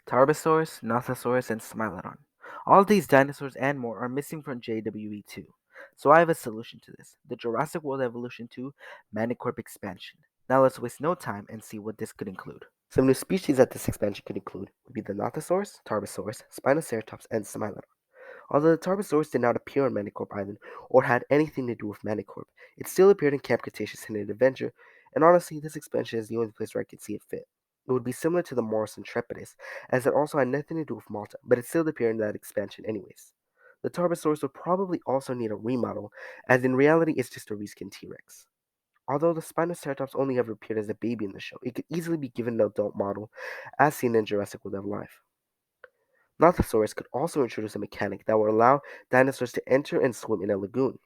Tarbosaurus, Nothosaurus, and Smilodon. All these dinosaurs and more are missing from JWE2. So I have a solution to this. The Jurassic World Evolution 2 Manicorp expansion. Now let's waste no time and see what this could include. Some new species that this expansion could include would be the Nothosaurus, Tarbosaurus, Spinoceratops, and Smilodon. Although the Tarbosaurus did not appear on Manicorp Island or had anything to do with Manicorp, it still appeared in Camp Cretaceous Hidden Adventure, and honestly, this expansion is the only place where I could see it fit. It would be similar to the Morris Intrepidus, as it also had nothing to do with MANTAH, but it still appeared in that expansion anyways. The Tarbosaurus would probably also need a remodel, as in reality it's just a reskin T-Rex. Although the Spinoceratops only ever appeared as a baby in the show, it could easily be given an adult model, as seen in Jurassic World Life. Nothosaurus could also introduce a mechanic that would allow dinosaurs to enter and swim in a lagoon,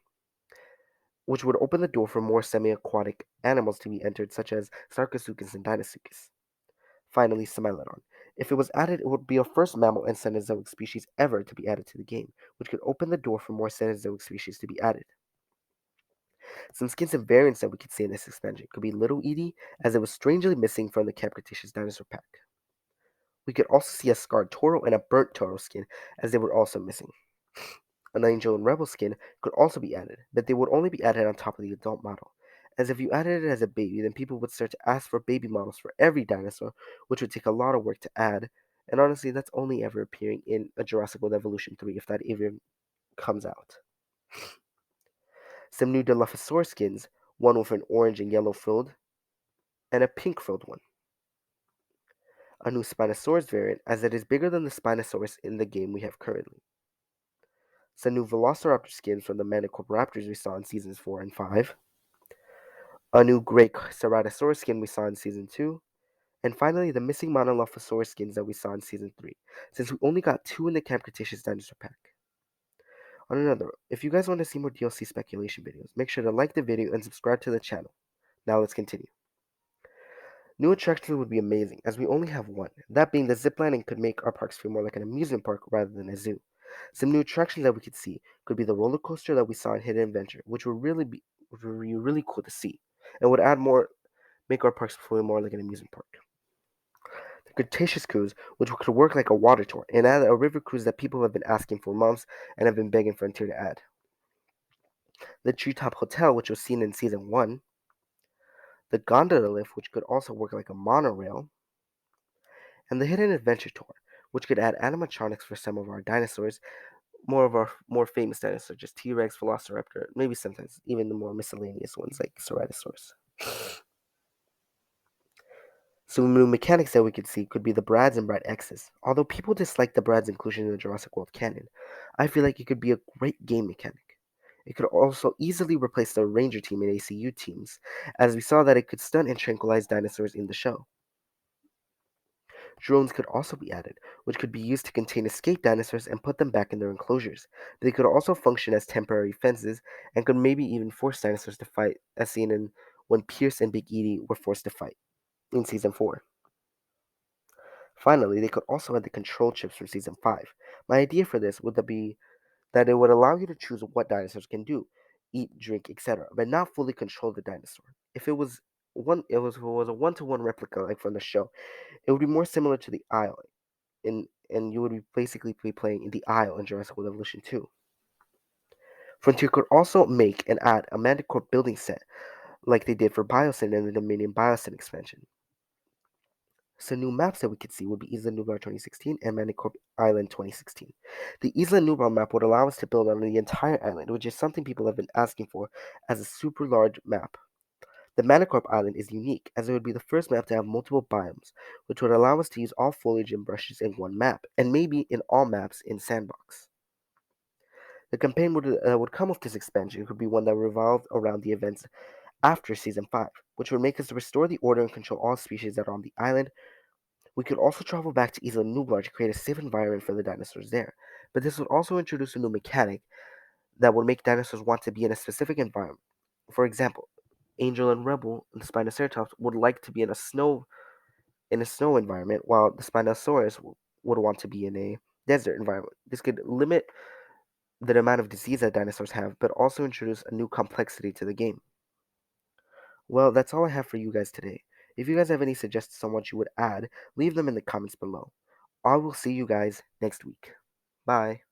which would open the door for more semi-aquatic animals to be entered, such as Sarcosuchus and Deinosuchus. Finally, Smilodon. If it was added, it would be our first mammal and Cenozoic species ever to be added to the game, which could open the door for more Cenozoic species to be added. Some skins and variants that we could see in this expansion could be Little Edie, as it was strangely missing from the Camp Cretaceous dinosaur pack. We could also see a scarred Toro and a burnt Toro skin, as they were also missing. An Angel and Rebel skin could also be added, but they would only be added on top of the adult model, as if you added it as a baby, then people would start to ask for baby models for every dinosaur, which would take a lot of work to add, and honestly, that's only ever appearing in a Jurassic World Evolution 3, if that even comes out. Some new Dilophosaurus skins, one with an orange and yellow frilled, and a pink frilled one. A new Spinosaurus variant, as it is bigger than the Spinosaurus in the game we have currently. Some new Velociraptor skins from the Manicorp Raptors we saw in Seasons 4 and 5. A new Great Ceratosaurus skin we saw in Season 2. And finally, the missing Monolophosaurus skins that we saw in Season 3, since we only got 2 in the Camp Cretaceous Dinosaur Pack. On another note, if you guys want to see more DLC speculation videos, make sure to like the video and subscribe to the channel. Now let's continue. New attractions would be amazing, as we only have one, that being the ziplining could make our parks feel more like an amusement park rather than a zoo. Some new attractions that we could see could be the roller coaster that we saw in Hidden Adventure, which would be really cool to see, and would make our parks feel more like an amusement park. The Cretaceous cruise, which could work like a water tour, and add a river cruise that people have been asking for months and have been begging Frontier to add. The Treetop Hotel, which was seen in Season 1. The Gondola Lift, which could also work like a monorail. And the Hidden Adventure Tour, which could add animatronics for some of our dinosaurs, more of our more famous dinosaurs, just T-Rex, Velociraptor, maybe sometimes even the more miscellaneous ones like Ceratosaurus. Some new mechanics that we could see could be the Brads and Brad X's. Although people dislike the Brad's inclusion in the Jurassic World canon, I feel like it could be a great game mechanic. It could also easily replace the Ranger team and ACU teams, as we saw that it could stun and tranquilize dinosaurs in the show. Drones could also be added, which could be used to contain escaped dinosaurs and put them back in their enclosures. They could also function as temporary fences and could maybe even force dinosaurs to fight, as seen in when Pierce and Big Edie were forced to fight in Season 4. Finally, they could also add the control chips from Season 5. My idea for this would be that it would allow you to choose what dinosaurs can do, eat, drink, etc., but not fully control the dinosaur. If it was a one-to-one replica like from the show, it would be more similar to the Isle, and you would be basically be playing in the Isle in Jurassic World Evolution 2. Frontier could also make and add a Manticore building set, like they did for Biosyn in the Dominion Biosyn expansion. Some new maps that we could see would be Isla Nublar 2016 and Manticore Island 2016. The Isla Nublar map would allow us to build on the entire island, which is something people have been asking for as a super large map. The Manicorp Island is unique, as it would be the first map to have multiple biomes, which would allow us to use all foliage and brushes in one map, and maybe in all maps in Sandbox. The campaign would come with this expansion could be one that revolved around the events after Season 5, which would make us restore the order and control all species that are on the island. We could also travel back to Isla Nublar to create a safe environment for the dinosaurs there, but this would also introduce a new mechanic that would make dinosaurs want to be in a specific environment. For example, Angel and Rebel and the Spinoceratops would like to be in a snow environment, while the Spinosaurus would want to be in a desert environment. This could limit the amount of disease that dinosaurs have, but also introduce a new complexity to the game. Well, that's all I have for you guys today. If you guys have any suggestions on what you would add, leave them in the comments below. I will see you guys next week. Bye.